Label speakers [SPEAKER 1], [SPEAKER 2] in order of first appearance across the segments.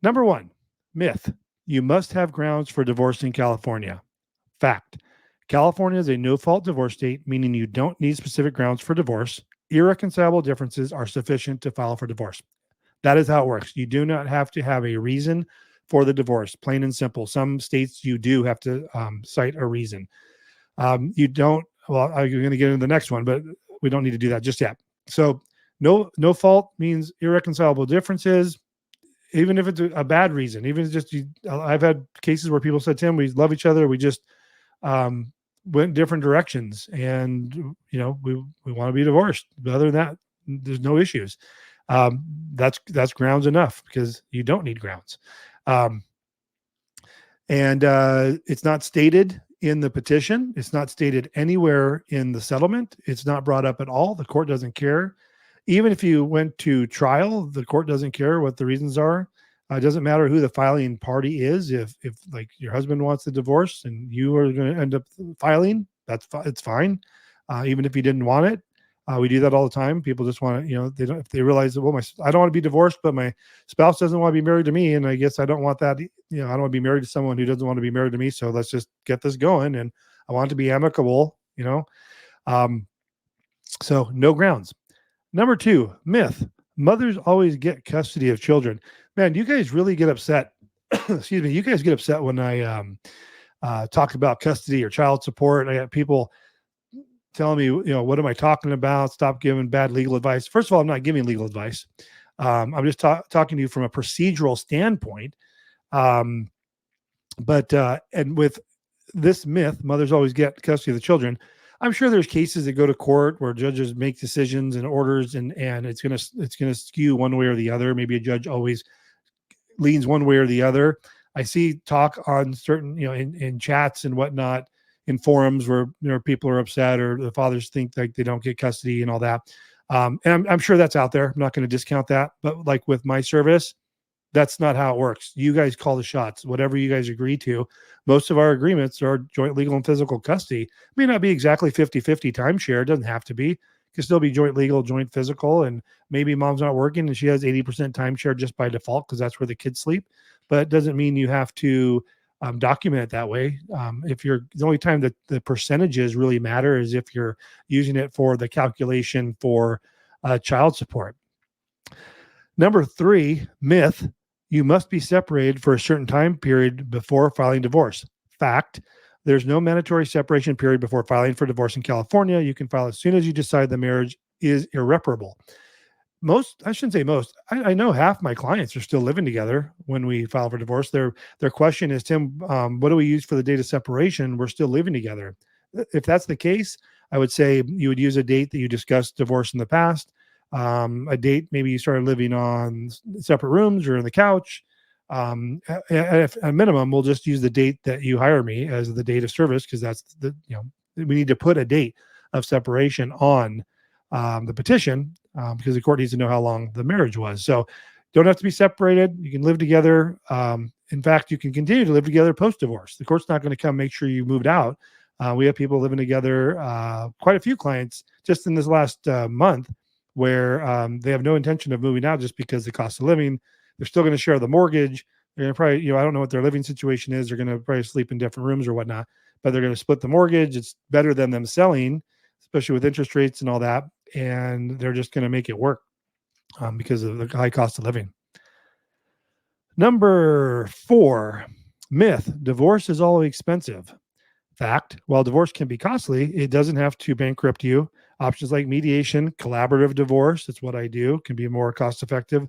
[SPEAKER 1] Number one, myth. You must have grounds for divorce in California. Fact. California is a no-fault divorce state, meaning you don't need specific grounds for divorce. Irreconcilable differences are sufficient to file for divorce. That is how it works. You do not have to have a reason for the divorce, plain and simple. Some states you do have to cite a reason. You don't. Well, I'm going to get into the next one, but we don't need to do that just yet. So, no fault means irreconcilable differences, even if it's a bad reason. Even if it's just I've had cases where people said, "Tim, we love each other. We just um, went different directions, and we want to be divorced. But other than that, there's no issues." That's grounds enough because you don't need grounds. Um, and it's not stated in the petition. It's not stated anywhere in the settlement. It's not brought up at all. The court doesn't care. Even if you went to trial, the court doesn't care what the reasons are. It doesn't matter who the filing party is. If like your husband wants the divorce and you are going to end up filing, it's fine. Even if you didn't want it, we do that all the time. People just want to, they don't, if they realize that, well, I don't want to be divorced, but my spouse doesn't want to be married to me. And I guess I don't want that, I don't want to be married to someone who doesn't want to be married to me. So let's just get this going. And I want it to be amicable, so no grounds. Number two, myth. Mothers always get custody of children. Man, you guys really get upset. Excuse me. You guys get upset when I talk about custody or child support. I got people telling me, what am I talking about? Stop giving bad legal advice. First of all, I'm not giving legal advice. I'm just talking to you from a procedural standpoint. And with this myth, mothers always get custody of the children. I'm sure there's cases that go to court where judges make decisions and orders, and it's gonna skew one way or the other. Maybe a judge always leans one way or the other. I see talk on certain, in chats and whatnot, in forums where people are upset or the fathers think like they don't get custody and all that. And I'm sure that's out there. I'm not going to discount that, but like with my service, that's not how it works. You guys call the shots, whatever you guys agree to. Most of our agreements are joint legal and physical custody. It may not be exactly 50-50 timeshare. It doesn't have to be. It can still be joint legal, joint physical, and maybe mom's not working and she has 80% timeshare just by default because that's where the kids sleep. But it doesn't mean you have to document it that way. If you're the only time that the percentages really matter is if you're using it for the calculation for child support. Number three, myth. You must be separated for a certain time period before filing divorce. Fact. There's no mandatory separation period before filing for divorce in California. You can file as soon as you decide the marriage is irreparable. I shouldn't say most. I know half my clients are still living together when we file for divorce. Their question is, Tim, what do we use for the date of separation? We're still living together. If that's the case, I would say you would use a date that you discussed divorce in the past, a date maybe you started living on separate rooms or on the couch. At a minimum, we'll just use the date that you hire me as the date of service because that's we need to put a date of separation on the petition because the court needs to know how long the marriage was. So don't have to be separated. You can live together. In fact, you can continue to live together post-divorce. The court's not going to come make sure you moved out. We have people living together, quite a few clients just in this last month where they have no intention of moving out just because the cost of living, they're still going to share the mortgage. They're going to probably, I don't know what their living situation is. They're going to probably sleep in different rooms or whatnot, but they're going to split the mortgage. It's better than them selling, especially with interest rates and all that. And they're just going to make it work because of the high cost of living. Number four, myth. Divorce is always expensive. Fact. While divorce can be costly, it doesn't have to bankrupt you. Options like mediation, collaborative divorce, that's what I do, can be more cost effective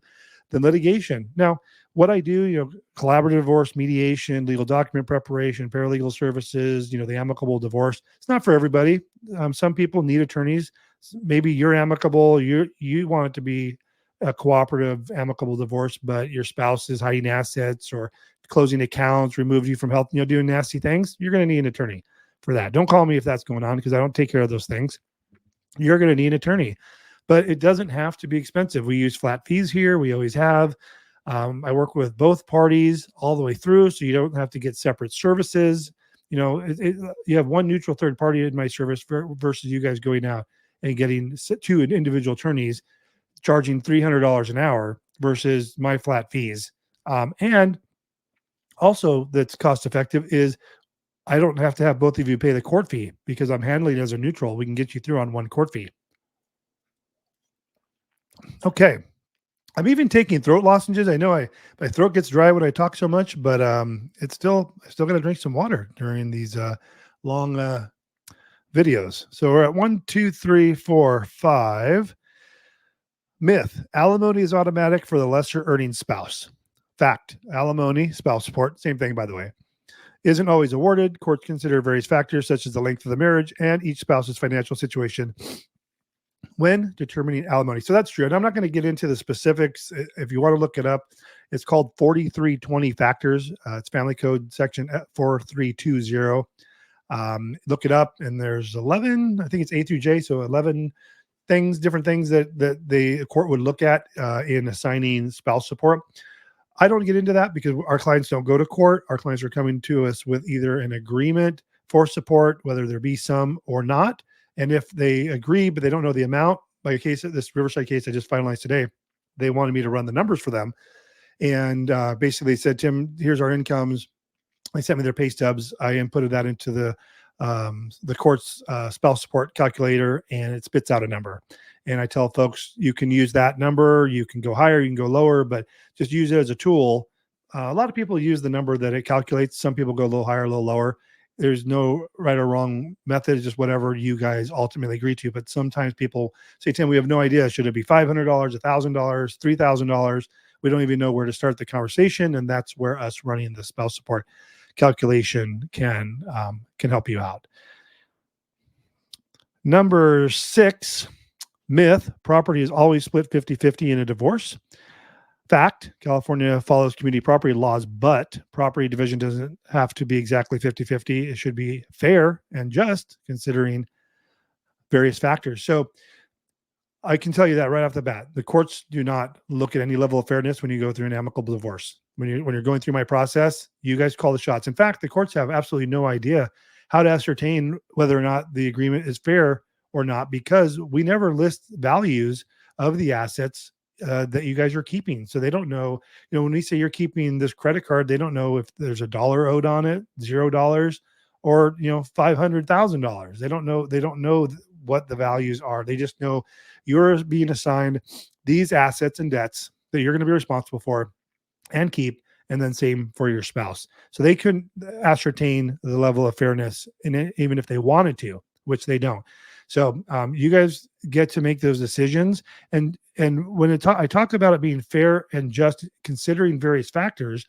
[SPEAKER 1] than litigation. Now, what I do, collaborative divorce, mediation, legal document preparation, paralegal services, the amicable divorce. It's not for everybody. Some people need attorneys. Maybe you're amicable. You want it to be a cooperative, amicable divorce, but your spouse is hiding assets or closing accounts, removed you from health, doing nasty things. You're going to need an attorney for that. Don't call me if that's going on because I don't take care of those things. You're going to need an attorney, but it doesn't have to be expensive. We use flat fees here. We always have. I work with both parties all the way through, so you don't have to get separate services. You have one neutral third party in my service versus you guys going out and getting two individual attorneys charging $300 an hour versus my flat fees And also that's cost effective is I don't have to have both of you pay the court fee because I'm handling it as a neutral. We can get you through on one court fee. Okay. I'm even taking throat lozenges. I know my throat gets dry when I talk so much, but it's still I still got to drink some water during these long videos. So we're at 1, 2, 3, 4, 5. Myth: alimony is automatic for the lesser earning spouse. Fact: alimony, spouse support, same thing by the way, isn't always awarded. Courts consider various factors such as the length of the marriage and each spouse's financial situation when determining alimony. So that's true. And I'm not going to get into the specifics. If you want to look it up, it's called 4320 factors. It's family code section 4320. Look it up, and there's 11, I think it's A through J. So 11 things, different things that the court would look at in assigning spouse support. I don't get into that because our clients don't go to court. Our clients are coming to us with either an agreement for support, whether there be some or not. And if they agree, but they don't know the amount, like a case, this Riverside case I just finalized today, they wanted me to run the numbers for them. And basically said, Tim, here's our incomes. They sent me their pay stubs. I inputted that into the court's spouse support calculator, and it spits out a number. And I tell folks, you can use that number. You can go higher, you can go lower, but just use it as a tool. A lot of people use the number that it calculates. Some people go a little higher, a little lower. There's no right or wrong method. It's just whatever you guys ultimately agree to. But sometimes people say, Tim, we have no idea. Should it be $500, $1,000, $3,000? We don't even know where to start the conversation. And that's where us running the spouse support calculation can help you out. Number 6, myth: property is always split 50-50 in a divorce. Fact: California follows community property laws, but property division doesn't have to be exactly 50-50. It should be fair and just, considering various factors. So I can tell you that right off the bat. The courts do not look at any level of fairness when you go through an amicable divorce. When you're going through my process, you guys call the shots. In fact, the courts have absolutely no idea how to ascertain whether or not the agreement is fair or not, because we never list values of the assets that you guys are keeping. So they don't know, when we say you're keeping this credit card, they don't know if there's $1 owed on it, $0, or, $500,000. They don't know what the values are. They just know you're being assigned these assets and debts that you're going to be responsible for and keep, and then same for your spouse. So they couldn't ascertain the level of fairness in it, even if they wanted to, which they don't. So you guys get to make those decisions. And when I talk about it being fair and just, considering various factors,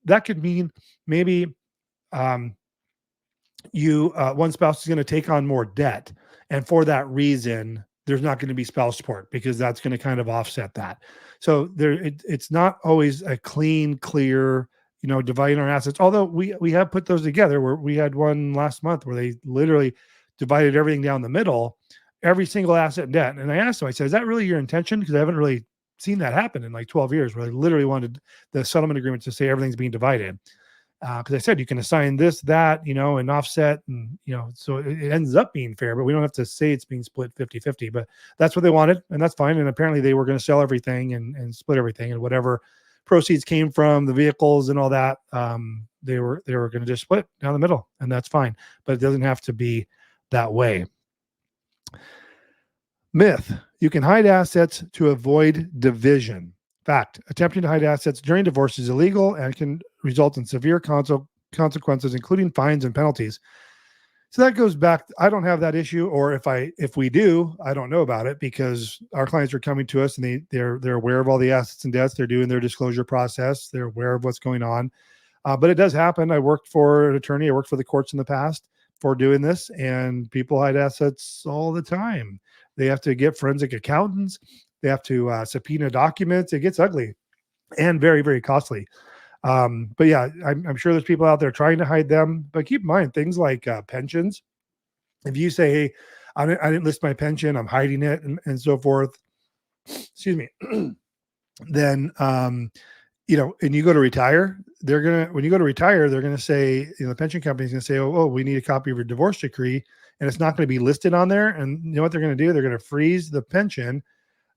[SPEAKER 1] that could mean maybe one spouse is going to take on more debt, and for that reason there's not going to be spouse support because that's going to kind of offset that. So it's not always a clear, dividing our assets. Although we have put those together, where we had one last month where they literally divided everything down the middle, every single asset and debt. And I asked them, I said, is that really your intention? Because I haven't really seen that happen in like 12 years, where they literally wanted the settlement agreement to say everything's being divided. Because I said you can assign this, that, and offset, and so it ends up being fair, but we don't have to say it's being split 50-50. But that's what they wanted, and that's fine. And apparently they were going to sell everything and split everything, and whatever proceeds came from the vehicles and all that, they were going to just split down the middle, and that's fine. But it doesn't have to be that way. Myth: you can hide assets to avoid division. Fact: attempting to hide assets during divorce is illegal and can result in severe consequences, including fines and penalties. So that goes back. I don't have that issue, or if we do, I don't know about it, because our clients are coming to us and they're aware of all the assets and debts. They're doing their disclosure process. They're aware of what's going on. But it does happen. I worked for an attorney. I worked for the courts in the past for doing this, and people hide assets all the time. They have to get forensic accountants. They have to subpoena documents. It gets ugly and very, very costly. But yeah, I'm sure there's people out there trying to hide them. But keep in mind things like pensions. If you say, hey, I didn't list my pension, I'm hiding it, and so forth, excuse me, then, and you go to retire, when you go to retire, they're going to say, the pension company's going to say, oh, we need a copy of your divorce decree. And it's not going to be listed on there. And you know what they're going to do? They're going to freeze the pension,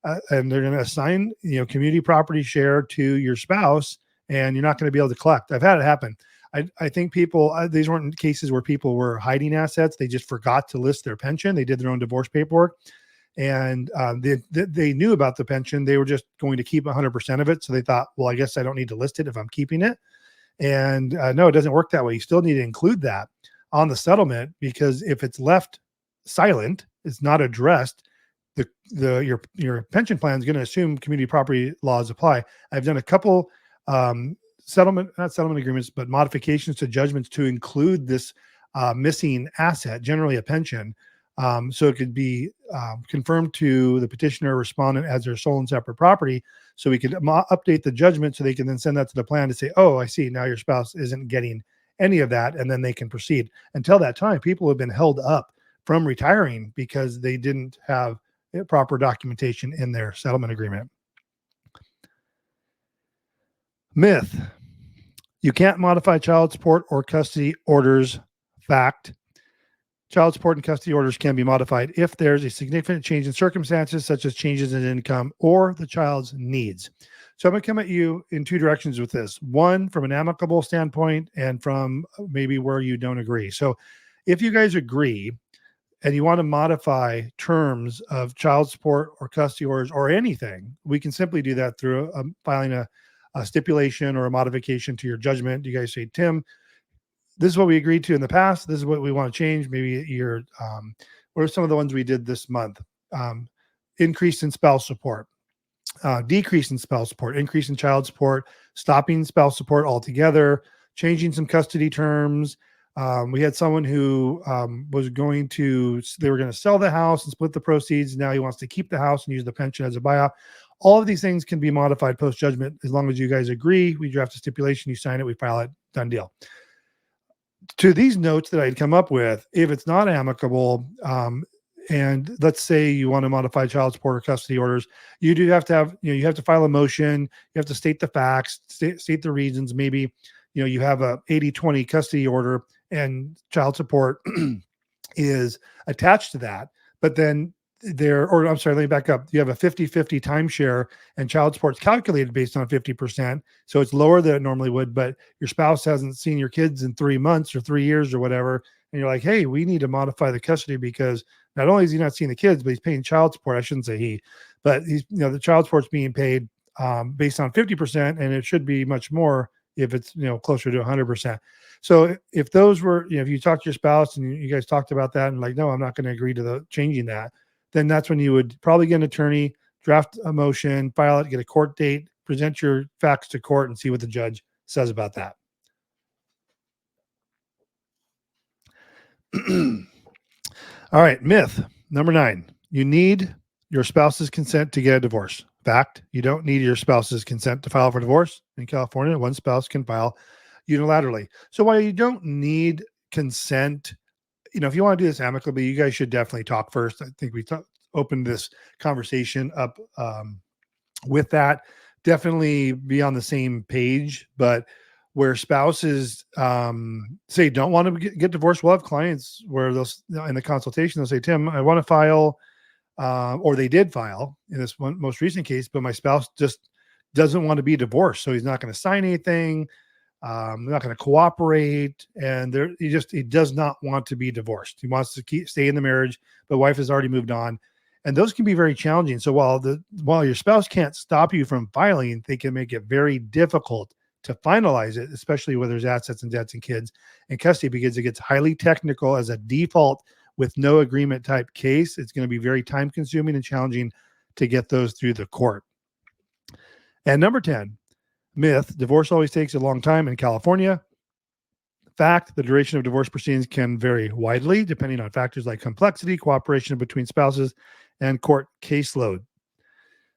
[SPEAKER 1] and they're going to assign, community property share to your spouse. and you're not going to be able to collect. I've had it happen. I think people, these weren't cases where people were hiding assets. They just forgot to list their pension. They did their own divorce paperwork, and they knew about the pension. They were just going to keep 100% of it. So they thought, well, I guess I don't need to list it if I'm keeping it. And no, it doesn't work that way. You still need to include that on the settlement, because if it's left silent, it's not addressed, your pension plan is going to assume community property laws apply. I've done a couple not settlement agreements, but modifications to judgments to include this missing asset, generally a pension. So it could be confirmed to the petitioner or respondent as their sole and separate property. So we could update the judgment so they can then send that to the plan to say, oh, I see, now your spouse isn't getting any of that. And then they can proceed. Until that time, people have been held up from retiring because they didn't have proper documentation in their settlement agreement. Myth: you can't modify child support or custody orders. Fact: child support and custody orders can be modified if there's a significant change in circumstances, such as changes in income or the child's needs. So I'm going to come at you in two directions with this. One, from an amicable standpoint, and from maybe where you don't agree. So if you guys agree and you want to modify terms of child support or custody orders or anything, we can simply do that through filing a stipulation or a modification to your judgment. You guys say, Tim, this is what we agreed to in the past. This is what we want to change. Maybe your, what are some of the ones we did this month? Increase in spouse support, decrease in spouse support, increase in child support, stopping spouse support altogether, changing some custody terms. We had someone who was going to, they were going to sell the house and split the proceeds. Now he wants to keep the house and use the pension as a buyout. All of these things can be modified post-judgment as long as you guys agree. We draft a stipulation, you sign it, we file it, done deal. To these notes that I'd come up with, if it's not amicable, and let's say you want to modify child support or custody orders, you do have to have, you have to file a motion, you have to state the facts, state the reasons. Maybe, you have a 80-20 custody order and child support is attached to that, but then I'm sorry, let me back up. You have a 50-50 timeshare and child support's calculated based on 50%. So it's lower than it normally would, but your spouse hasn't seen your kids in 3 months or 3 years or whatever. And you're like, hey, we need to modify the custody because not only is he not seeing the kids, but he's paying child support. I shouldn't say he, but he's, the child support's being paid based on 50%, and it should be much more if it's, closer to 100%. So if those were, if you talk to your spouse and you guys talked about that and like, no, I'm not going to agree to the changing that, then that's when you would probably get an attorney, draft a motion, file it, get a court date, present your facts to court, and see what the judge says about that. All right, myth number 9. You need your spouse's consent to get a divorce. Fact: you don't need your spouse's consent to file for divorce. In California, one spouse can file unilaterally. So while you don't need consent, if you want to do this amicably, you guys should definitely talk first. I think we opened this conversation up with that. Definitely be on the same page. But where spouses say don't want to get divorced, we'll have clients where they'll, in the consultation, they'll say, Tim, I want to file, or they did file in this one most recent case, but my spouse just doesn't want to be divorced. So he's not going to sign anything. They're not going to cooperate, and he does not want to be divorced. He wants to stay in the marriage, but wife has already moved on, and those can be very challenging. So while your spouse can't stop you from filing, they can make it very difficult to finalize it, especially where there's assets and debts and kids and custody, because it gets highly technical as a default with no agreement type case. It's going to be very time consuming and challenging to get those through the court. And number 10. Myth: divorce always takes a long time in California. Fact: the duration of divorce proceedings can vary widely depending on factors like complexity, cooperation between spouses, and court caseload.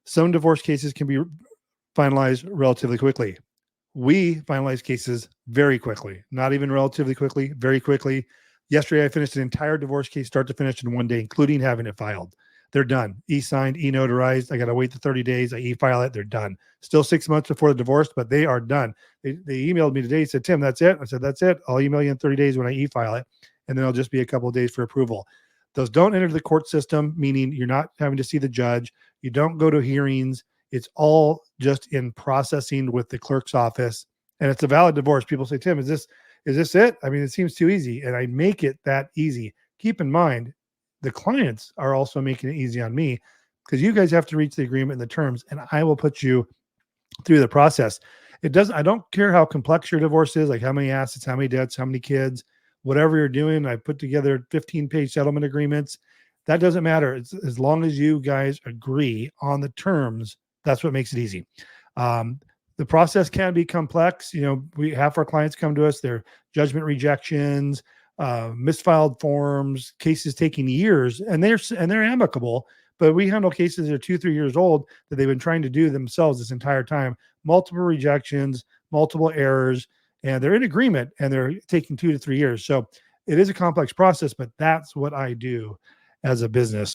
[SPEAKER 1] Some divorce cases can be finalized relatively quickly. We finalize cases very quickly, not even relatively quickly, very quickly. Yesterday, I finished an entire divorce case start to finish in one day, including having it filed. They're done. E-signed, e-notarized. I got to wait the 30 days. I e-file it. They're done. Still 6 months before the divorce, but they are done. They emailed me today, said, Tim, that's it. I said, that's it. I'll email you in 30 days when I e-file it. And then it'll just be a couple of days for approval. Those don't enter the court system, meaning you're not having to see the judge. You don't go to hearings. It's all just in processing with the clerk's office, and it's a valid divorce. People say, Tim, is this it? I mean, it seems too easy, and I make it that easy. Keep in mind, the clients are also making it easy on me because you guys have to reach the agreement and the terms, and I will put you through the process. I don't care how complex your divorce is, like how many assets, how many debts, how many kids, whatever you're doing. I put together 15-page settlement agreements. That doesn't matter. It's, as long as you guys agree on the terms, that's what makes it easy. Um, the process can be complex. We have our clients come to us, they're judgment rejections, misfiled forms, cases taking years, and they're amicable. But we handle cases that are 2, 3 years old that they've been trying to do themselves this entire time. Multiple rejections, multiple errors, and they're in agreement and they're taking 2 to 3 years. So it is a complex process, but that's what I do as a business.